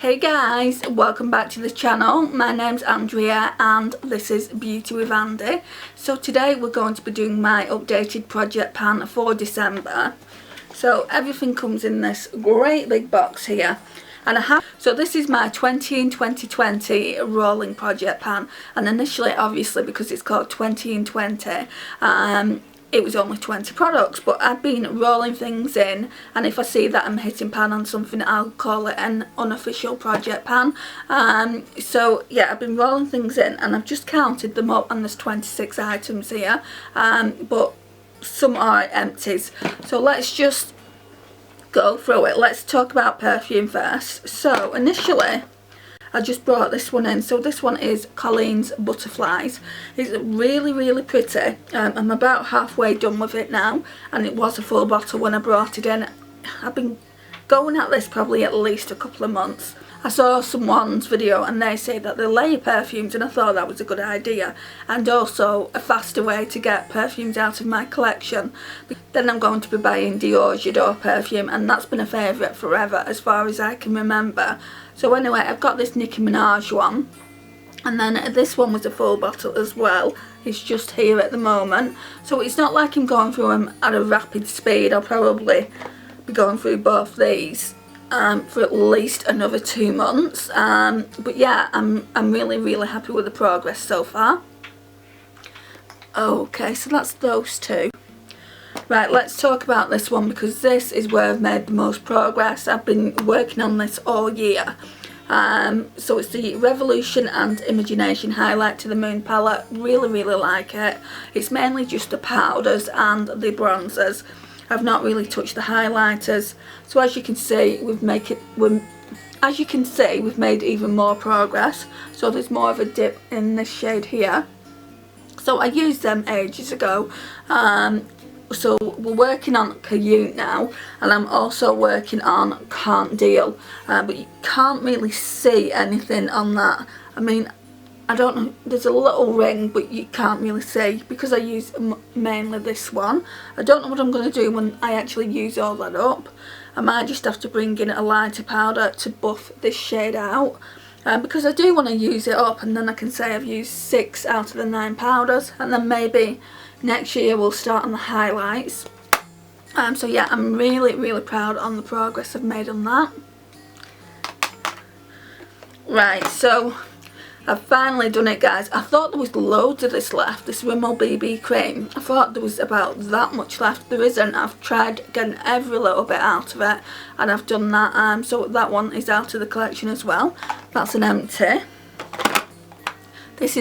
Hey guys, welcome back to the channel. My name's Andrea and this is Beauty with Andy. So today we're going to be doing my updated project pan for December. So everything comes in this great big box here. And so this is my 20 in 2020 rolling project pan, and initially, obviously, because it's called 20 in 20, it was only 20 products, but I've been rolling things in, and if I see that I'm hitting pan on something, I'll call it an unofficial project pan. So yeah, I've been rolling things in and I've just counted them up, and there's 26 items here, but some are empties. So let's just go through it. Let's talk about perfume first. So initially I just brought this one in. So this one is Colleen's Butterflies. It's really pretty. I'm about halfway done with it now, and it was a full bottle when I brought it in. I've been going at this probably at least a couple of months. I saw someone's video and they say that they layer perfumes, and I thought that was a good idea, and also a faster way to get perfumes out of my collection. Then I'm going to be buying Dior's J'adore perfume, and that's been a favourite forever as far as I can remember. So anyway, I've got this Nicki Minaj one, and then this one was a full bottle as well. It's just here at the moment, so it's not like I'm going through them at a rapid speed. I'll probably be going through both these for at least another 2 months, but yeah, I'm really happy with the progress so far. Okay, so that's those two. Right, let's talk about this one, because this is where I've made the most progress. I've been working on this all year. So it's the Revolution and Imagination Highlight to the Moon palette. Really like it. It's mainly just the powders and the bronzers. I've not really touched the highlighters. So as you can see, we've made even more progress. So there's more of a dip in this shade here. So I used them ages ago. So we're working on Cayenne now, and I'm also working on Can't Deal, but you can't really see anything on that. I mean, I don't know, there's a little ring, but you can't really see because I use mainly this one. I don't know what I'm going to do when I actually use all that up. I might just have to bring in a lighter powder to buff this shade out, because I do want to use it up, and then I can say I've used 6 out of the 9 powders, and then maybe next year we'll start on the highlights. So yeah, I'm really proud on the progress I've made on that. Right, so I've finally done it, guys. I thought there was loads of this left, this Rimmel BB cream. I thought there was about that much left. There isn't. I've tried getting every little bit out of it, and I've done that. So that one is out of the collection as well. That's an empty. This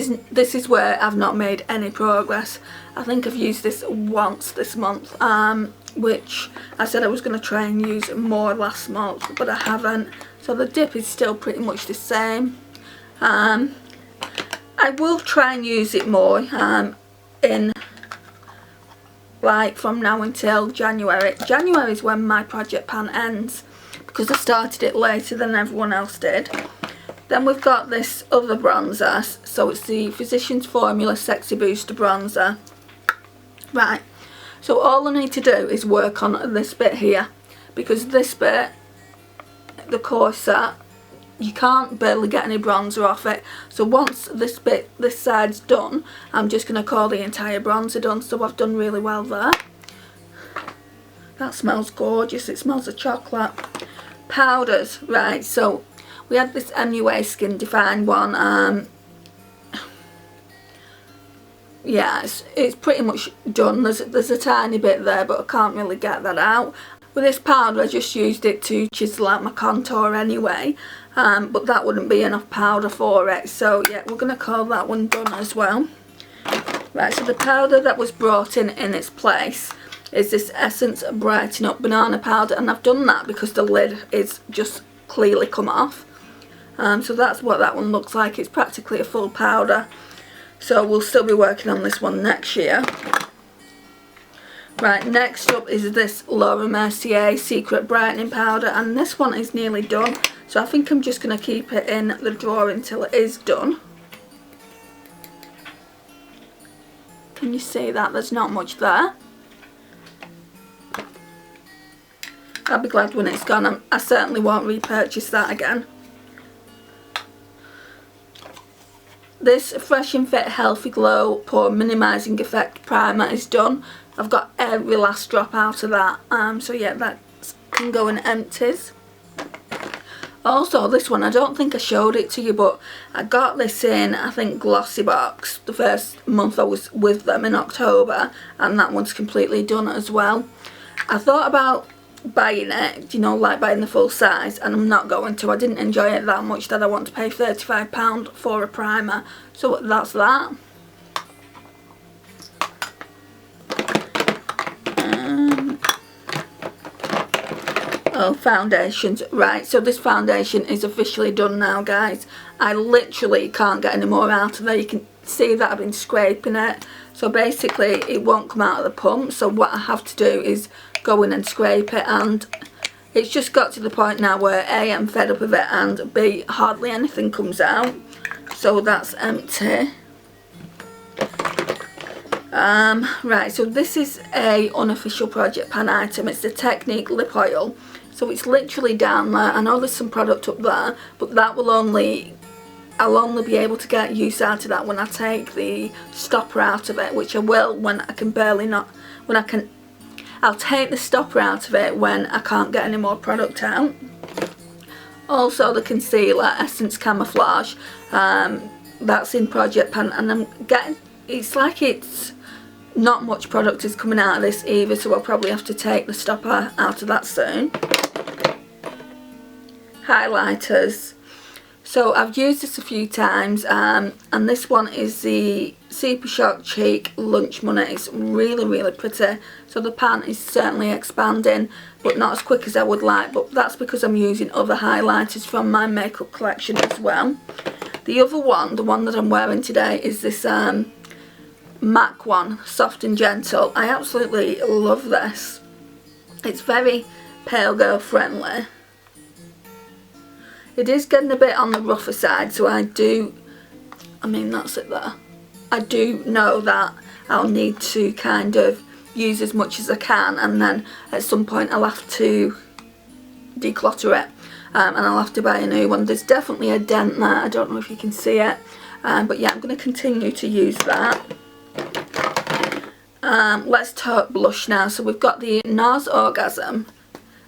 is where I've not made any progress. I think I've used this once this month, which I said I was going to try and use more last month, but I haven't. So the dip is still pretty much the same. I will try and use it more in like from now until January. January is when my project pan ends, because I started it later than everyone else did. Then we've got this other bronzer, so it's the Physicians Formula Sexy Booster Bronzer. Right, so all I need to do is work on this bit here, because this bit, the corset, you can't barely get any bronzer off it. So once this side's done, I'm just going to call the entire bronzer done. So I've done really well there. That smells gorgeous. It smells of chocolate. Powders, right, so we had this MUA Skin Define one. Yeah, it's pretty much done. There's a tiny bit there, but I can't really get that out. With this powder, I just used it to chisel out my contour anyway, but that wouldn't be enough powder for it. So yeah, we're going to call that one done as well. Right, so the powder that was brought in its place is this Essence Brighten Up Banana Powder, and I've done that because the lid is just clearly come off. So that's what that one looks like. It's practically a full powder. So we'll still be working on this one next year. Right, next up is this Laura Mercier Secret Brightening Powder, and this one is nearly done. So I think I'm just going to keep it in the drawer until it is done. Can you see that? There's not much there. I'll be glad when it's gone. I certainly won't repurchase that again. this Fresh and Fit Healthy Glow Pore Minimising Effect Primer is done. I've got every last drop out of that. So yeah, that can go in empties. Also, this one, I don't think I showed it to you, but I got this in, I think, Glossy Box the first month I was with them in October, and that one's completely done as well. I thought about buying it, you know, like buying the full size, and I'm not going to. I didn't enjoy it that much that I want to pay £35 for a primer, so that's that. Oh, foundations. Right, so this foundation is officially done now, guys. I literally can't get any more out of there. You can see that I've been scraping it. So basically it won't come out of the pump, so what I have to do is go in and scrape it, and it's just got to the point now where A, I'm fed up of it, and B, hardly anything comes out. So that's empty. Right, so this is a unofficial Project Pan item. It's the Technique Lip Oil. So it's literally down there. I know there's some product up there, but that will I'll only be able to get use out of that when I take the stopper out of it, which I will when I can I'll take the stopper out of it when I can't get any more product out. Also the concealer, Essence Camouflage, that's in Project Pan, and I'm getting, it's like it's not much product is coming out of this either, so I'll probably have to take the stopper out of that soon. Highlighters. So I've used this a few times, and this one is the Super Shock Cheek Lunch Money. It's really, really pretty. So the pan is certainly expanding, but not as quick as I would like, but that's because I'm using other highlighters from my makeup collection as well. The other one, the one that I'm wearing today, is this MAC one, Soft and Gentle. I absolutely love this. It's very pale girl friendly. It is getting a bit on the rougher side, so I mean that's it there. I do know that I'll need to kind of use as much as I can, and then at some point I'll have to declutter it, and I'll have to buy a new one. There's definitely a dent there, I don't know if you can see it, but yeah, I'm going to continue to use that. Let's talk blush now. So we've got the NARS Orgasm.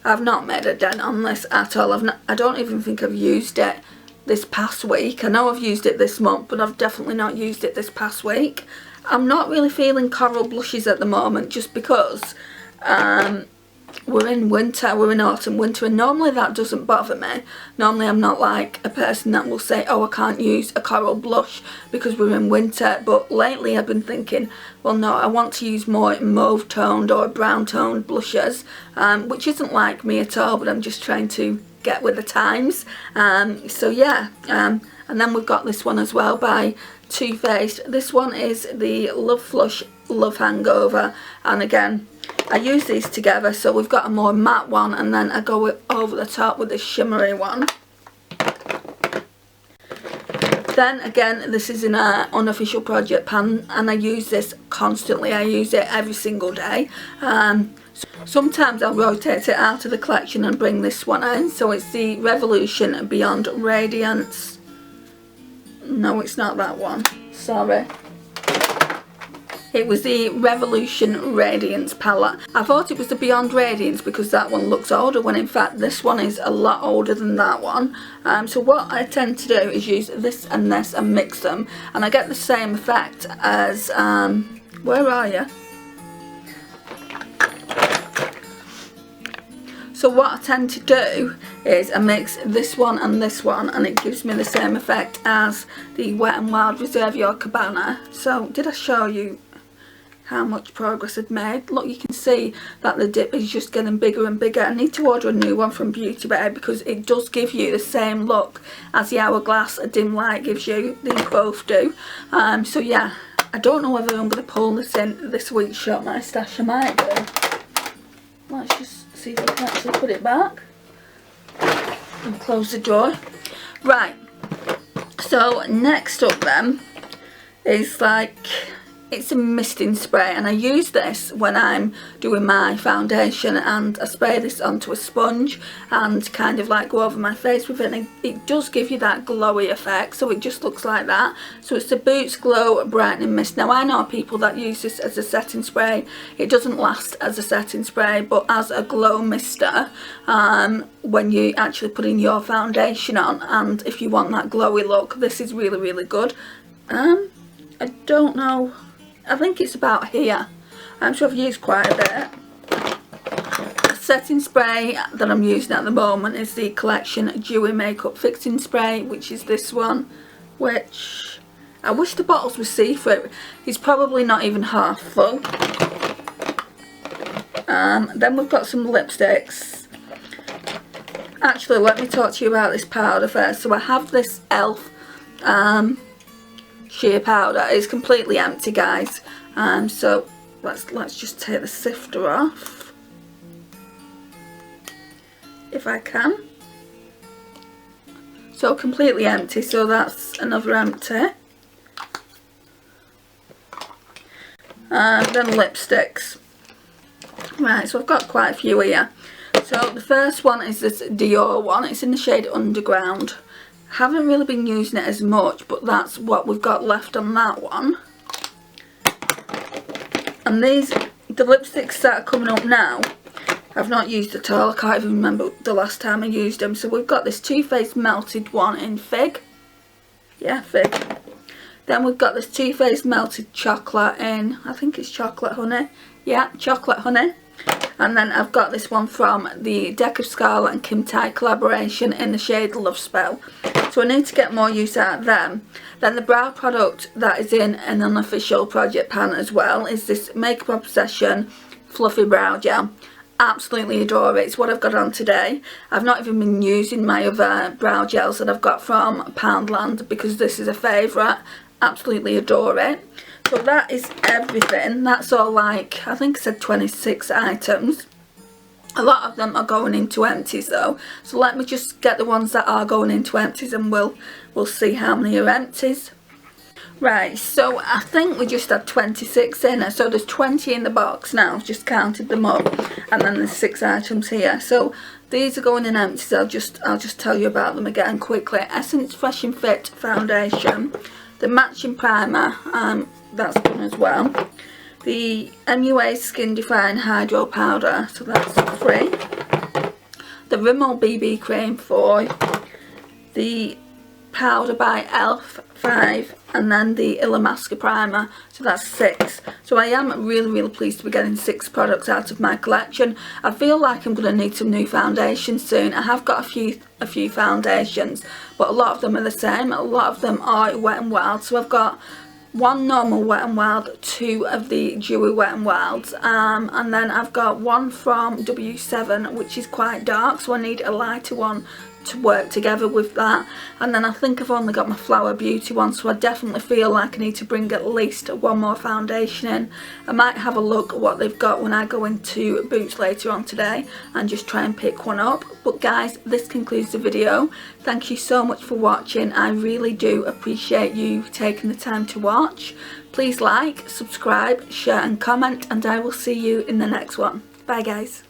I've not made a dent on this at all. I don't even think I've used it this past week. I know I've used it this month, but I've definitely not used it this past week. I'm not really feeling coral blushes at the moment, just because we're in winter, we're in autumn, winter, and normally that doesn't bother me. Normally I'm not like a person that will say, oh, I can't use a coral blush because we're in winter, but lately I've been thinking, well no, I want to use more mauve toned or brown toned blushes, which isn't like me at all, but I'm just trying to get with the times. So yeah, and then we've got this one as well by Too Faced. This one is the Love Flush Love Hangover, and again I use these together, so we've got a more matte one, and then I go over the top with this shimmery one. Then again, this is an unofficial Project Pan, and I use this constantly. I use it every single day. Sometimes I'll rotate it out of the collection and bring this one in. So it's the Revolution Beyond Radiance. No, it's not that one. Sorry. It was the Revolution Radiance palette. I thought it was the Beyond Radiance because that one looks older, when in fact this one is a lot older than that one. So what I tend to do is use this and mix them, and I get the same effect as, where are you? So what I tend to do is I mix this one, and it gives me the same effect as the Wet n Wild Reserve Your Cabana. So did I show you how much progress I'd made? Look, you can see that the dip is just getting bigger and bigger. I need to order a new one from Beauty Bay because it does give you the same look as the Hourglass Dim Light gives you. They both do. So yeah, I don't know whether I'm going to pull this in this week's Shop My Stash. I might do. Let's just see if I can actually put it back and close the door. Right, so next up then is like It's a misting spray, and I use this when I'm doing my foundation, and I spray this onto a sponge and kind of like go over my face with it, and it does give you that glowy effect, so it just looks like that. So it's the Boots Glow Brightening Mist. Now I know people that use this as a setting spray. It doesn't last as a setting spray, but as a glow mister, when you actually putting your foundation on, and if you want that glowy look, this is really, really good. I don't know, I think it's about here. I'm sure I've used quite a bit. The setting spray that I'm using at the moment is the Collection Dewy Makeup Fixing Spray, which is this one, which I wish the bottles were see-through. It's probably not even half full. Then we've got some lipsticks. Actually, let me talk to you about this powder first. So I have this e.l.f. sheer powder. It's completely empty, guys. So let's just take the sifter off, if I can. So completely empty, so that's another empty. Then lipsticks. Right, so I've got quite a few here. So the first one is this Dior one. It's in the shade Underground. Haven't really been using it as much, but that's what we've got left on that one. And these, the lipsticks that are coming up now, I've not used at all. I can't even remember the last time I used them. So we've got this Too Faced Melted one in Fig. Yeah, Fig. Then we've got this Too Faced Melted Chocolate in, I think it's Chocolate Honey. Yeah, Chocolate Honey. And then I've got this one from the Deck of Scarlet and Kim Tai collaboration in the shade Love Spell. So I need to get more use out of them. Then the brow product that is in an unofficial project pan as well is this Makeup Obsession Fluffy Brow Gel. Absolutely adore it. It's what I've got on today. I've not even been using my other brow gels that I've got from Poundland because this is a favourite. Absolutely adore it. So that is everything. That's all, like, I think I said 26 items. A lot of them are going into empties though. So let me just get the ones that are going into empties, and we'll see how many are empties. Right, so I think we just had 26 in. So there's 20 in the box now. I've just counted them up, and then there's 6 items here. So these are going in empties. I'll just tell you about them again quickly. Essence Fresh and Fit foundation, the matching primer, that's done as well. The MUA Skin Define Hydro Powder, so that's 3. The Rimmel BB Cream 4. The Powder by e.l.f. 5. And then the Illamasqua Primer, so that's 6. So I am really, really pleased to be getting 6 products out of my collection. I feel like I'm going to need some new foundations soon. I have got a few foundations, but a lot of them are the same. A lot of them are Wet n Wild, so I've got 1 normal Wet n Wild, 2 of the Dewy Wet n Wilds, and then I've got 1 from W7 which is quite dark, so I need a lighter one to work together with that. And then I think I've only got my Flower Beauty one, so I definitely feel like I need to bring at least 1 more foundation in. I might have a look at what they've got when I go into Boots later on today and just try and pick one up. But guys, this concludes the video. Thank you so much for watching. I really do appreciate you taking the time to watch. Please like, subscribe, share and comment, and I will see you in the next one. Bye guys.